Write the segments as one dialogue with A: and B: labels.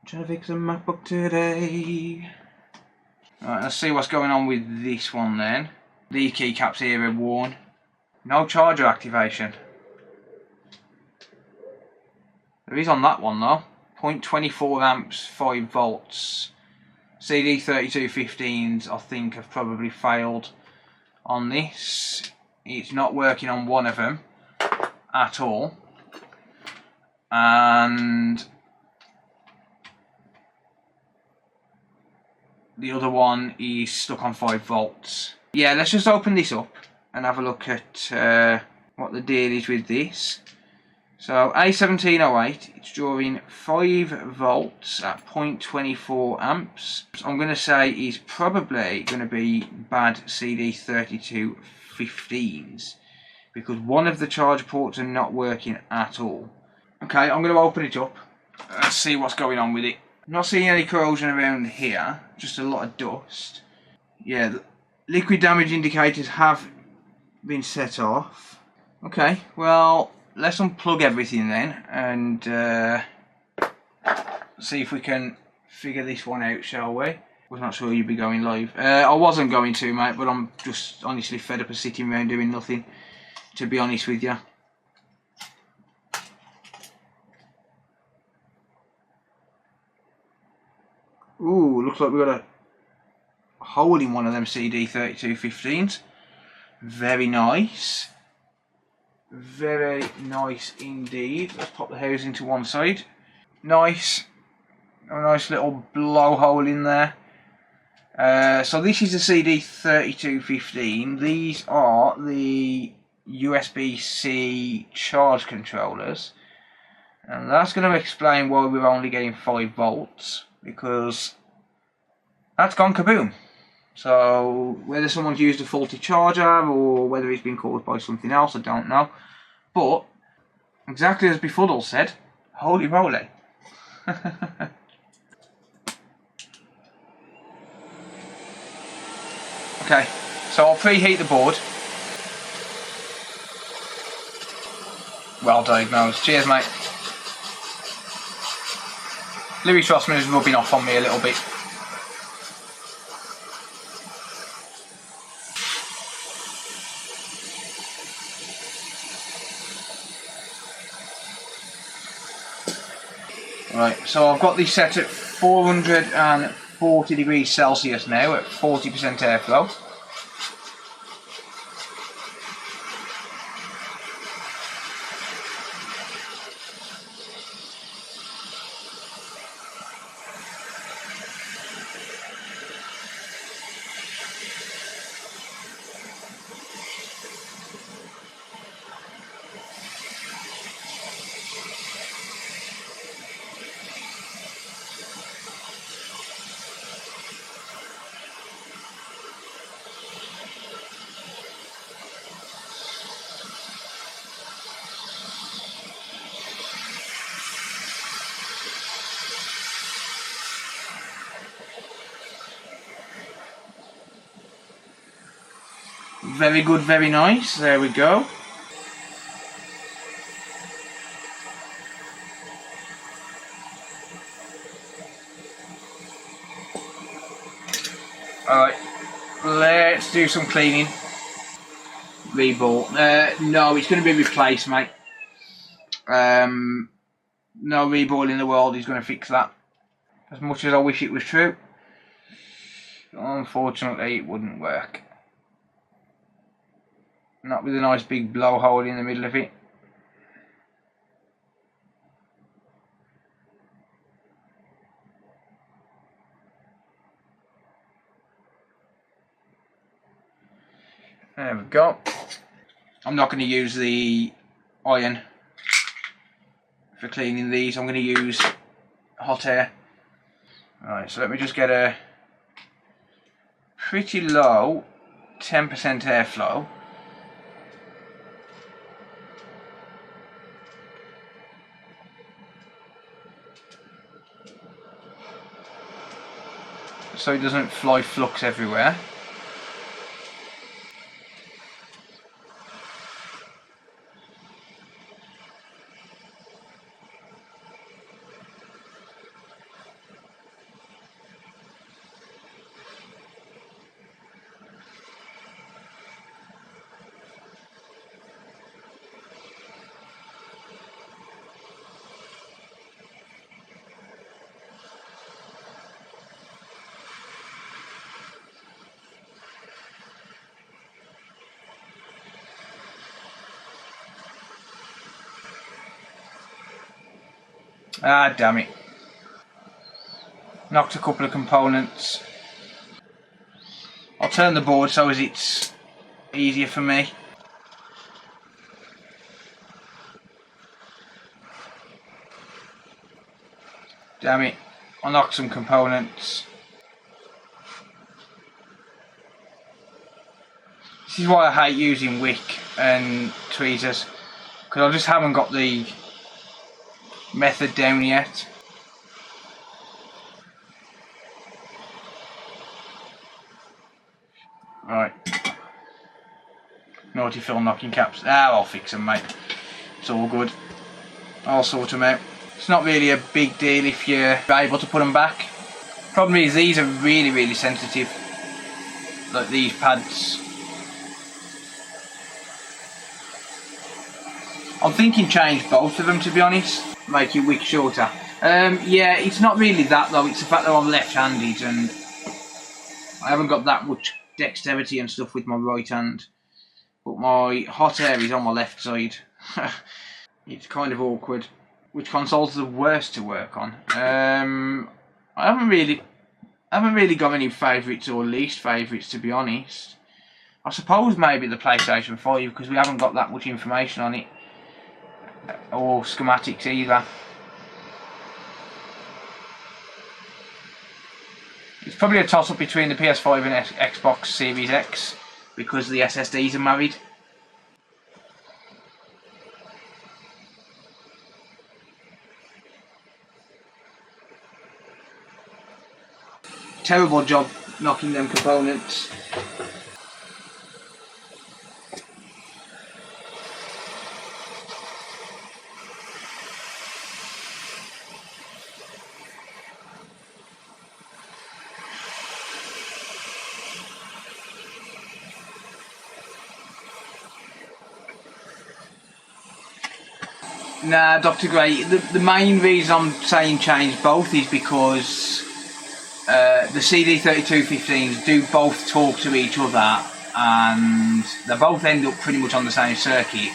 A: Trying to fix a Macbook today. Right, let's see what's going on with this one then. The keycaps here are worn. No charger activation. There is on that one though. 0.24 amps, 5 volts. CD3215s I think have probably failed on this. It's not working on one of them at all. And the other one is stuck on 5 volts. Yeah, let's just open this up and have a look at what the deal is with this. So A1708, it's drawing 5 volts at 0.24 amps. I'm going to say is probably going to be bad CD3215s because one of the charge ports are not working at all. Okay, I'm going to open it up. Let's see what's going on with it. I'm not seeing any corrosion around here, just a lot of dust. Yeah, the liquid damage indicators have been set off. Okay, well, let's unplug everything then and see if we can figure this one out, shall we? Was not sure you'd be going live. I wasn't going to, mate, but I'm just honestly fed up of sitting around doing nothing, to be honest with you. Ooh, looks like we've got a hole in one of them CD3215s. Very nice. Very nice indeed. Let's pop the housing to one side. Nice. A nice little blowhole in there. So this is the CD3215. These are the USB-C charge controllers. And that's going to explain why we're only getting 5 volts. Because that's gone kaboom. So whether someone's used a faulty charger or whether it's been caused by something else, I don't know. But exactly as Befuddle said, holy moly. Okay, so I'll preheat the board. Well diagnosed. Cheers, mate. Louis Trossman is rubbing off on me a little bit. Right, so I've got this set at 440 degrees Celsius now at 40% airflow. Very good, very nice. There we go. Alright, let's do some cleaning. Reball. No, it's going to be replaced, mate. No reball in the world is going to fix that. As much as I wish it was true, unfortunately it wouldn't work. Not with a nice big blowhole in the middle of it. There we go. I'm not going to use the iron for cleaning these. I'm going to use hot air. Right, so let me just get a pretty low 10% airflow. So it doesn't fly flux everywhere. Ah, damn it. Knocked a couple of components. I'll turn the board so as it's easier for me. Damn it. I knocked some components. This is why I hate using wick and tweezers, because I just haven't got the method down yet. Right. Naughty Phil knocking caps. Ah, I'll fix them, mate. It's all good. I'll sort them out. It's not really a big deal if you're able to put them back. Problem is, these are really, really sensitive. Like these pads. I'm thinking change both of them, to be honest. Make your wick shorter. Yeah, it's not really that though. It's the fact that I'm left-handed and I haven't got that much dexterity and stuff with my right hand. But my hot air is on my left side. It's kind of awkward. Which console's the worst to work on? I haven't really got any favourites or least favourites, to be honest. I suppose maybe the PlayStation 5, because we haven't got that much information on it. Or schematics either. It's probably a toss-up between the PS5 and Xbox Series X, because the SSDs are married. Terrible job knocking them components. Nah, Dr. Gray, the main reason I'm saying change both is because the CD3215s do both talk to each other and they both end up pretty much on the same circuit.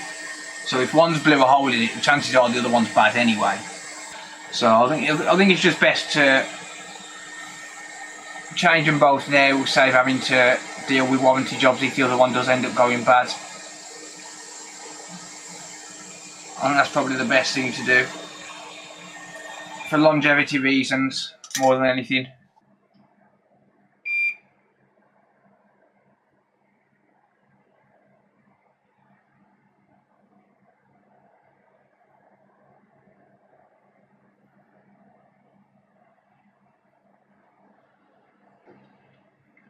A: So if one's blew a hole in it, the chances are the other one's bad anyway. So I think it's just best to change them both now, save having to deal with warranty jobs if the other one does end up going bad. I think that's probably the best thing to do. For longevity reasons, more than anything.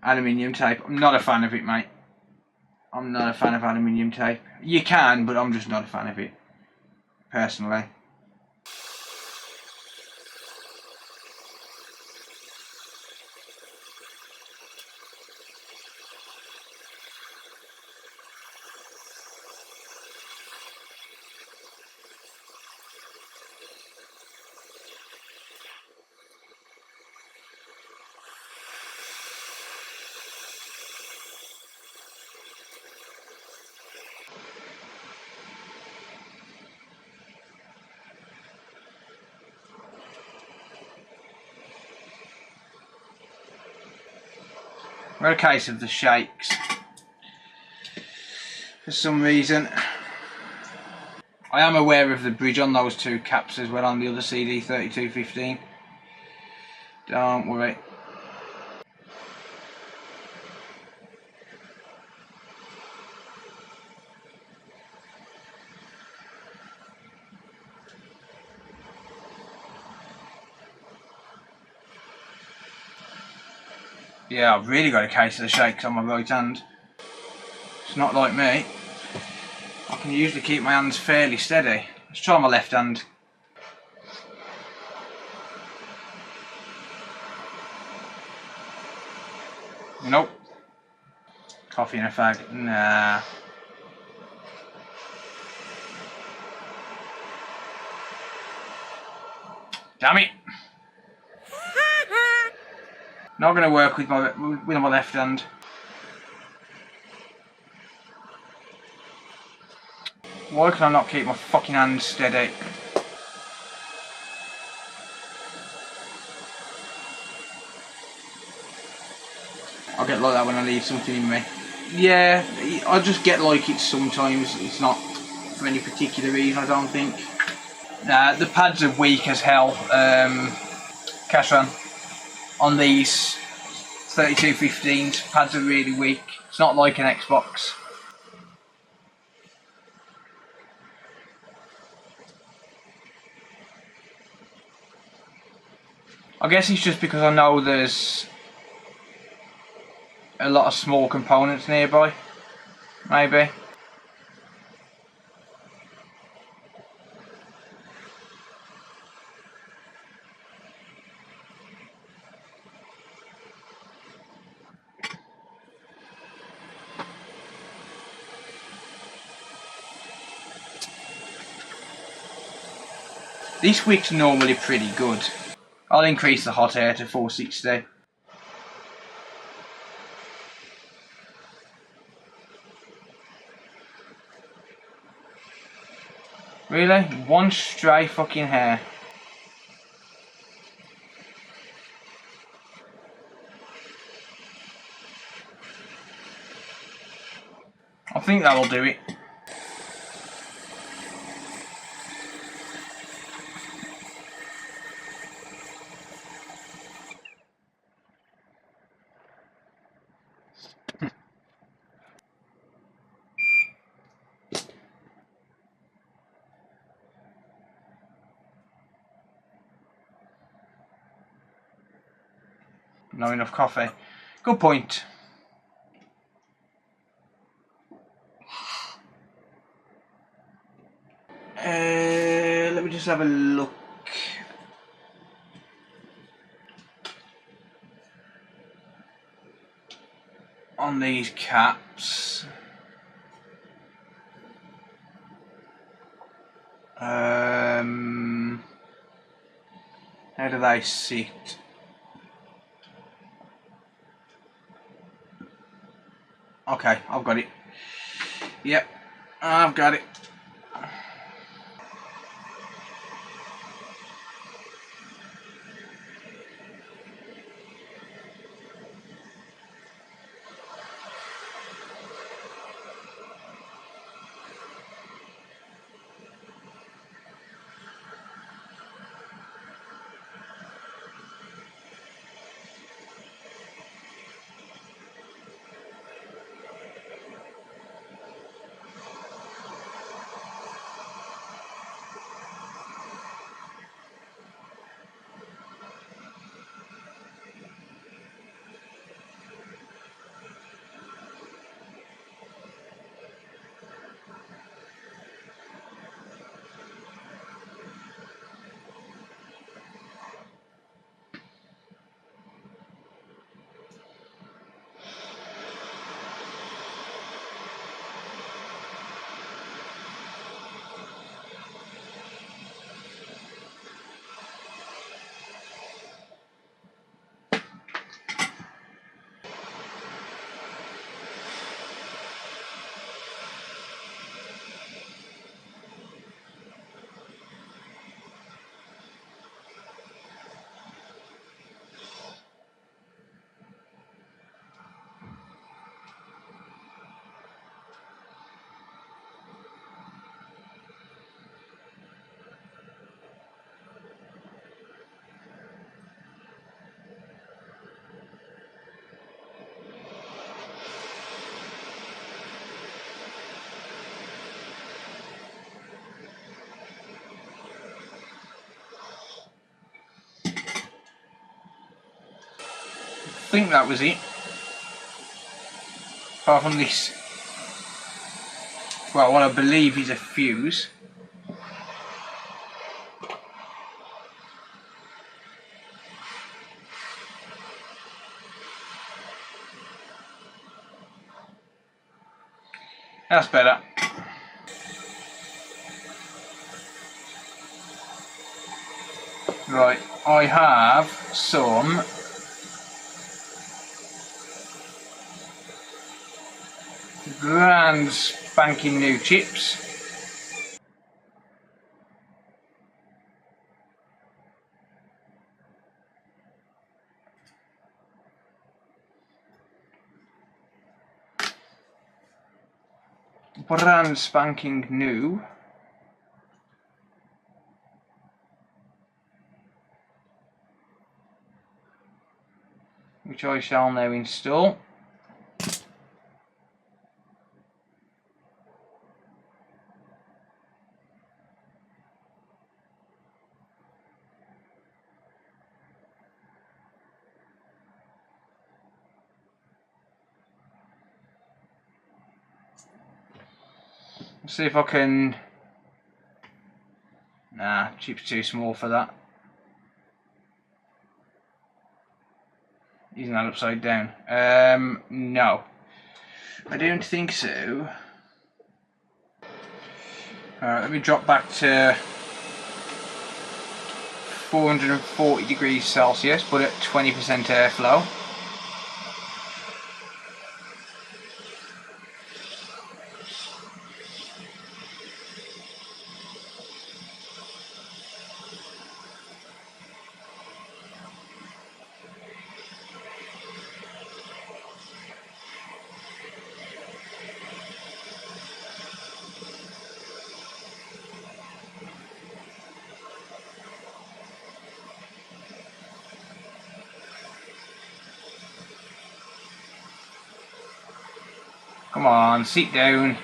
A: Aluminium tape. I'm not a fan of it, mate. I'm not a fan of aluminium tape. You can, but I'm just not a fan of it, personally. We're a case of the shakes for some reason. I am aware of the bridge on those two caps as well on the other CD3215. Don't worry. Yeah, I've really got a case of the shakes on my right hand. It's not like me. I can usually keep my hands fairly steady. Let's try my left hand. Nope. Coffee and a fag. Nah. Damn it. Not going to work with my left hand. Why can I not keep my fucking hand steady? I get like that when I leave something in me. Yeah, I just get like it sometimes. It's not for any particular reason, I don't think. Nah, the pads are weak as hell. Cashran, on these 3215s, pads are really weak. It's not like an Xbox. I guess it's just because I know there's a lot of small components nearby, maybe. This week's normally pretty good. I'll increase the hot air to 460. Really? One stray fucking hair. I think that'll do it. Not enough coffee. Good point. Let me just have a look. On these caps. How do they sit? Okay, I've got it. Yep, I've got it. I think that was it. Apart from this, well, what I believe is a fuse. That's better. Right, I have some brand spanking new chips. brand spanking new. Which I shall now install. Let's see if I can. Nah, chip's too small for that. Isn't that upside down? No. I don't think so. Alright, let me drop back to 440 degrees Celsius, but at 20% airflow. Come on, sit down.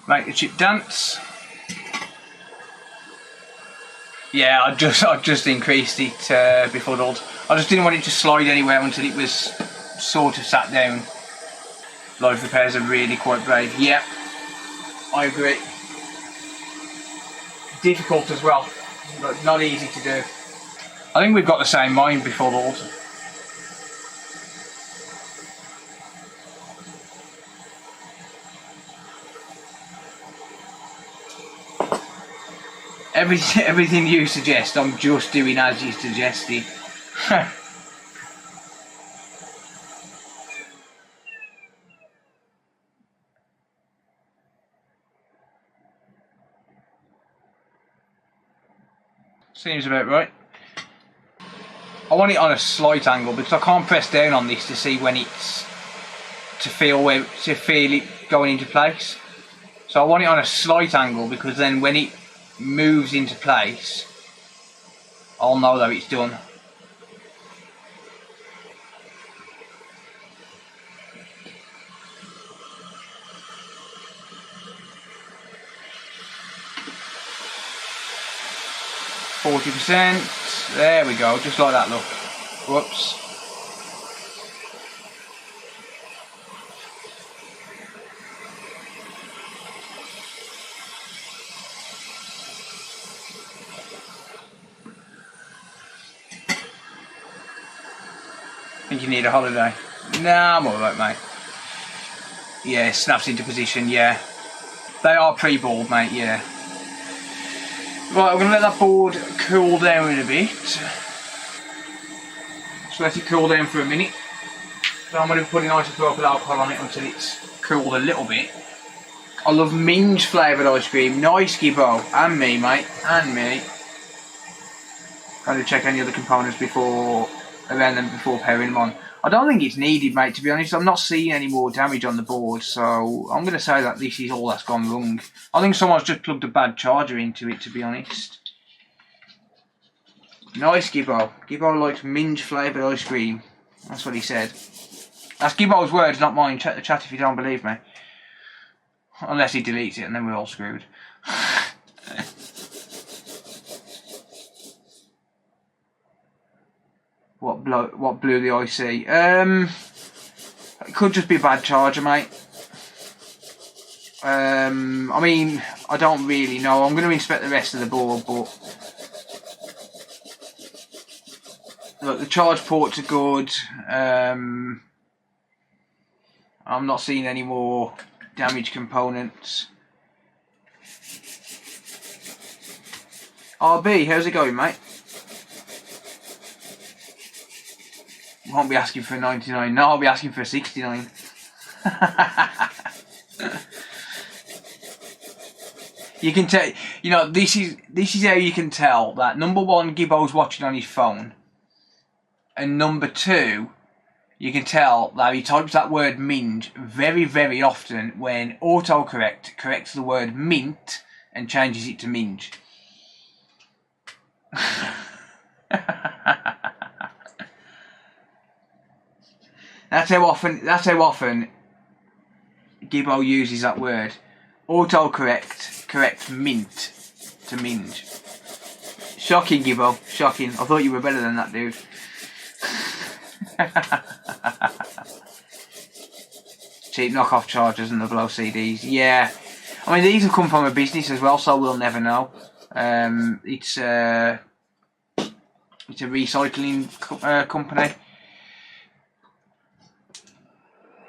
A: Make the chip dance. Yeah, I just increased it befuddled. I just didn't want it to slide anywhere until it was sort of sat down. Live repairs are really quite brave. Yeah, I agree. Difficult as well, but not easy to do. I think we've got the same mind befuddled. Everything you suggest, I'm just doing as you suggested. Seems about right. I want it on a slight angle because I can't press down on this to see when it's to feel it going into place. So I want it on a slight angle because then when it moves into place, I'll know that it's done. %. There we go, just like that. Look. Whoops. Think you need a holiday? Nah, I'm alright, mate. Yeah, it snaps into position, yeah. They are pre-board, mate, yeah. Right, I'm going to let that board cool down a bit. So let it cool down for a minute. So I'm going to be putting isopropyl alcohol on it until it's cooled a little bit. I love minge flavoured ice cream. Nice, Gibbo. And me, mate. And me. Got to check any other components before pairing them on. I don't think it's needed, mate, to be honest. I'm not seeing any more damage on the board, so I'm going to say that this is all that's gone wrong. I think someone's just plugged a bad charger into it, to be honest. Nice, Gibbo. Gibbo likes minge flavoured ice cream. That's what he said. That's Gibbo's words, not mine. Check the chat if you don't believe me. Unless he deletes it, and then we're all screwed. What blew the IC? It could just be a bad charger, mate. I mean, I don't really know. I'm going to inspect the rest of the board, but look, the charge ports are good. I I'm not seeing any more damaged components. RB, how's it going, mate? Won't be asking for 99. No, I'll be asking for 69. You can tell, you know, this is how you can tell that number one, Gibbo's watching on his phone, and number two, you can tell that he types that word minge very, very often when autocorrect corrects the word mint and changes it to minge. That's how often Gibbo uses that word. Autocorrect corrects mint to minge. Shocking, Gibbo. Shocking. I thought you were better than that, dude. Cheap knockoff chargers and the blow CDs. Yeah. I mean, these have come from a business as well, so we'll never know. It's a recycling company.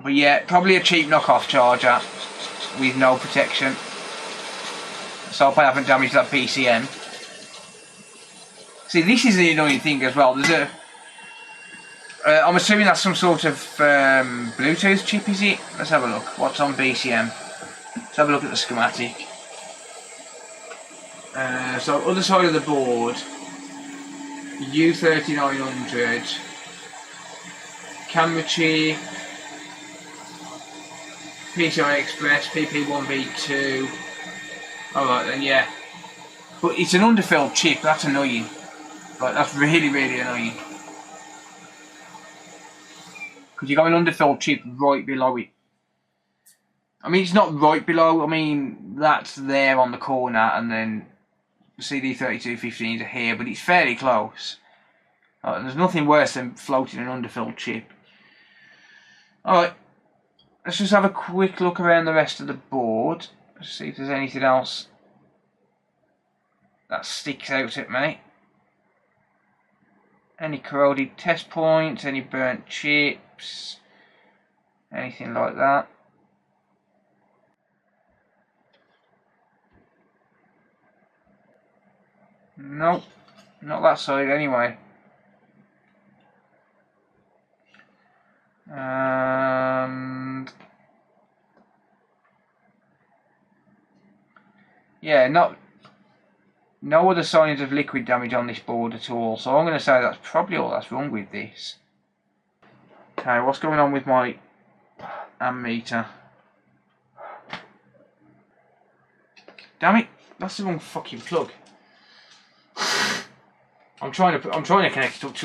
A: But yeah, probably a cheap knockoff charger with no protection. So I hope I haven't damaged that PCM. See, this is the annoying thing as well. There's a... I'm assuming that's some sort of Bluetooth chip, is it? Let's have a look. What's on BCM? Let's have a look at the schematic. So, other side of the board, U3900, camera chip, PCI Express, PP1B2. Alright then, yeah. But it's an underfilled chip, that's annoying. Like, that's really, really annoying. Because you got an underfilled chip right below it. I mean, it's not right below, I mean, that's there on the corner, and then CD3215s are here, but it's fairly close. There's nothing worse than floating an underfilled chip. Alright, let's just have a quick look around the rest of the board. Let's see if there's anything else that sticks out at me. Any corroded test points, any burnt chips, anything like that. Nope, not that side anyway. And yeah, no other signs of liquid damage on this board at all, so I'm going to say that's probably all that's wrong with this. Okay, what's going on with my ammeter? Damn it, that's the wrong fucking plug. I'm trying to connect it up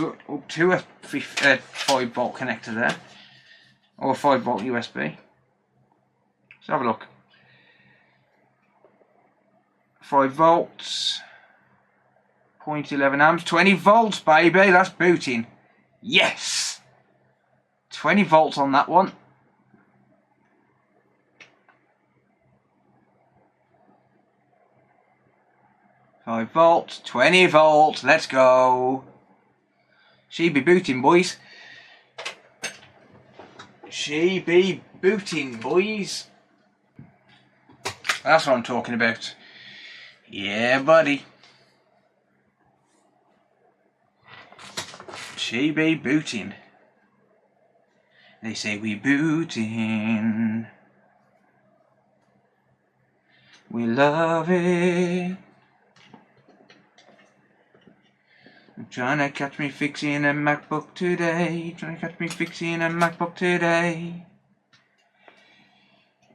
A: to a 5-volt connector there, or a 5-volt USB. Let's have a look. 5 volts, 0.11 amps, 20 volts, baby. That's booting. Yes, 20 volts on that one. Five volts, 20 volts, let's go. She be booting, boys. She be booting, boys. That's what I'm talking about. Yeah, buddy. She be booting. They say we booting. We love it. Trying to catch me fixing a Macbook today. Trying to catch me fixing a Macbook today.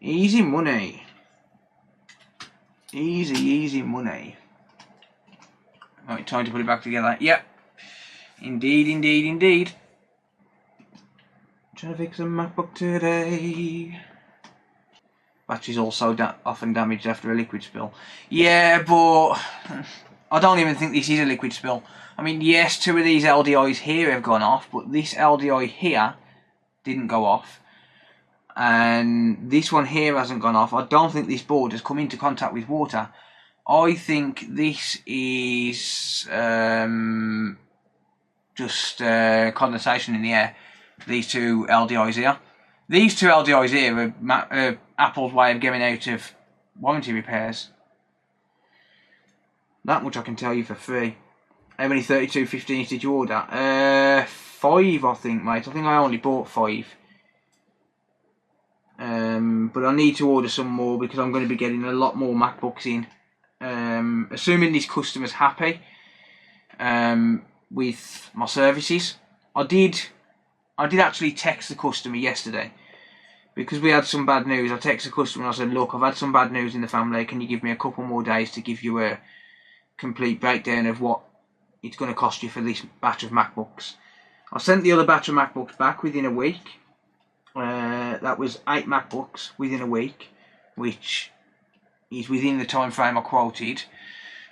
A: Easy money. Easy, easy money. Right, time to put it back together. Yep. Indeed, indeed, indeed. Trying to fix a MacBook today. Battery's also often damaged after a liquid spill. Yeah, but I don't even think this is a liquid spill. I mean, yes, 2 of these LDIs here have gone off, but this LDI here didn't go off. And this one here hasn't gone off. I don't think this board has come into contact with water. I think this is just condensation in the air. These 2 LDIs here. These two LDIs here are Apple's way of getting out of warranty repairs. That much I can tell you for free. How many 3215s did you order? 5, I think, mate. I think I only bought 5. But I need to order some more because I'm going to be getting a lot more MacBooks in. Assuming this customer's happy with my services. I did actually text the customer yesterday because we had some bad news. I texted the customer and I said, look, I've had some bad news in the family. Can you give me a couple more days to give you a complete breakdown of what it's going to cost you for this batch of MacBooks? I sent the other batch of MacBooks back within a week. That was 8 MacBooks within a week, which is within the time frame I quoted.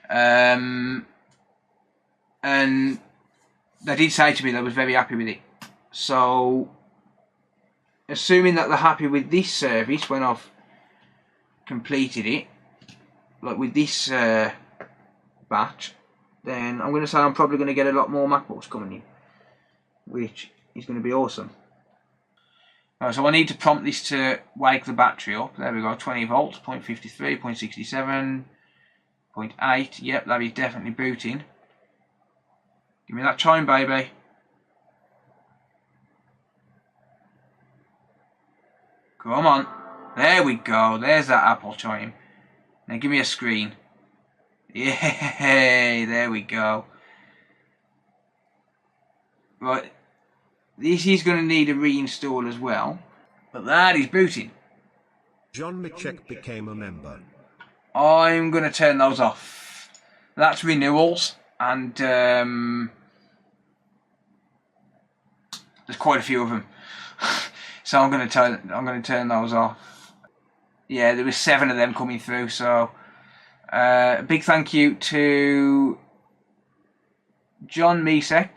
A: And they did say to me they was very happy with it. So, assuming that they're happy with this service when I've completed it, like with this batch, then I'm going to say I'm probably going to get a lot more MacBooks coming in, which is going to be awesome. Right, so I need to prompt this to wake the battery up. There we go, 20 volts, 0.53, 0.67, 0.8. Yep, that is definitely booting. Give me that chime, baby. Come on. There we go. There's that Apple chime. Now give me a screen. Yay, there we go. Right. This is going to need a reinstall as well. But that is booting.
B: John Michek became a member.
A: I'm going to turn those off. That's renewals. And there's quite a few of them. So I'm going to turn those off. Yeah, there was 7 of them coming through. So a big thank you to John Misek,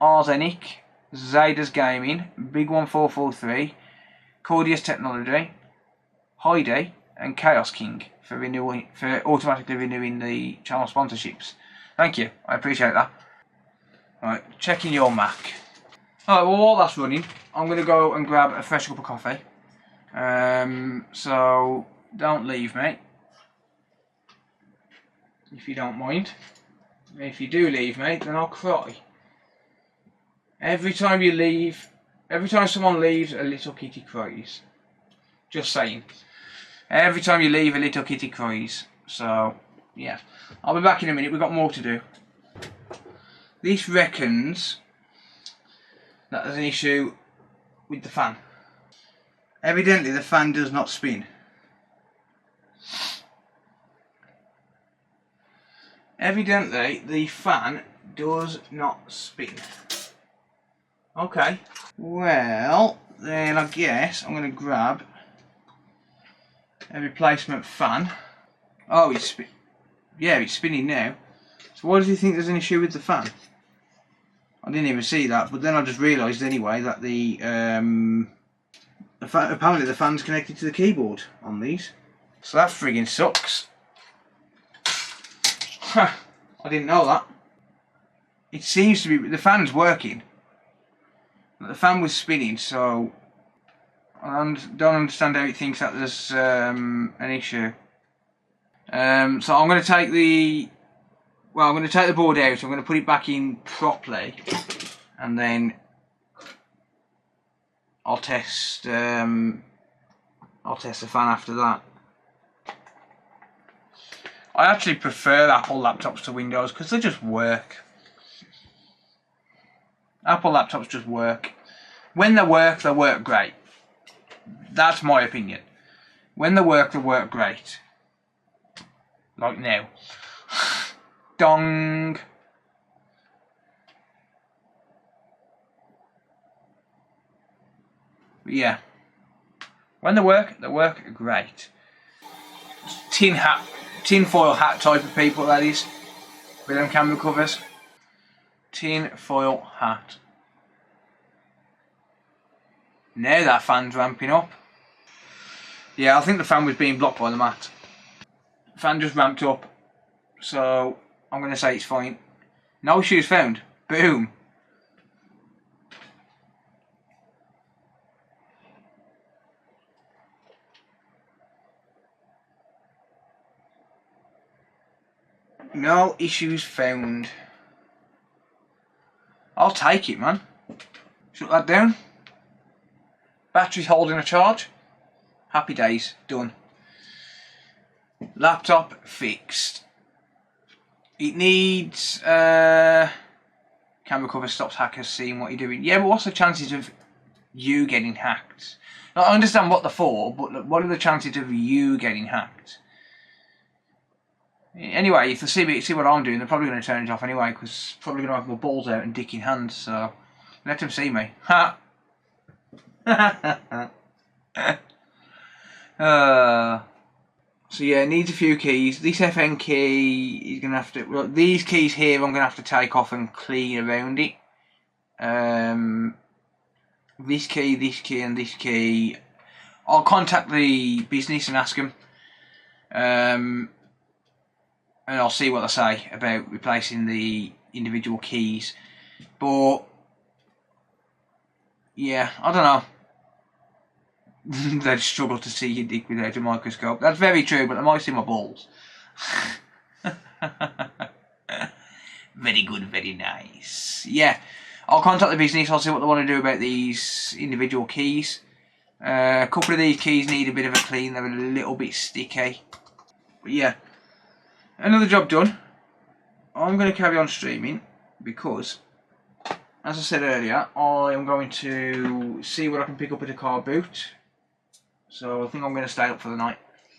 A: Arzenic, Zada's Gaming, Big1443, Cordius Technology, Heidi, and Chaos King for automatically renewing the channel sponsorships. Thank you, I appreciate that. Right, checking your Mac. Alright, well while that's running, I'm going to go and grab a fresh cup of coffee. So don't leave, mate. If you don't mind. If you do leave, mate, then I'll cry. Every time you leave, every time someone leaves, a little kitty cries. Just saying. Every time you leave, a little kitty cries. So, yeah. I'll be back in a minute, we've got more to do. This reckons that there's an issue with the fan. Evidently the fan does not spin. Evidently the fan does not spin. Okay. Well, then I guess I'm going to grab a replacement fan. Oh, it's spinning now. So why does he think there's an issue with the fan? I didn't even see that, but then I just realised anyway that apparently the fan's connected to the keyboard on these. So that friggin' sucks. I didn't know that. It seems to be, the fan's working. The fan was spinning, so I don't understand how it thinks that there's an issue. So I'm going to take the board out. I'm going to put it back in properly, and then I'll test the fan after that. I actually prefer Apple laptops to Windows because they just work. Apple laptops just work. When they work great. That's my opinion. When they work great. Like now. Dong. But yeah. When they work great. Tin foil hat type of people, that is. With them camera covers. Tin foil hat. Now that fan's ramping up. Yeah, I think the fan was being blocked by the mat. The fan just ramped up. So I'm going to say it's fine. No issues found. Boom. No issues found. I'll take it, man. Shut that down. Battery's holding a charge. Happy days. Done. Laptop fixed. It needs camera cover stops hackers seeing what you're doing. Yeah, but what's the chances of you getting hacked? Now, I understand what they're for, but what are the chances of you getting hacked? Anyway, if they see what I'm doing, they're probably going to turn it off anyway, because probably going to have my balls out and dick in hand. So let them see me. Ha. So yeah, it needs a few keys. This FN key is going to have to... Well, these keys here I'm going to have to take off and clean around it. This key and this key. I'll contact the business and ask them. And I'll see what they say about replacing the individual keys. But yeah, I don't know. They'd struggle to see your dick without a microscope. That's very true, but they might see my balls. Very good, very nice. Yeah, I'll contact the business. I'll see what they want to do about these individual keys. A couple of these keys need a bit of a clean. They're a little bit sticky. But yeah, another job done. I'm going to carry on streaming because, as I said earlier, I am going to see what I can pick up at a car boot. So I think I'm going to stay up for the night.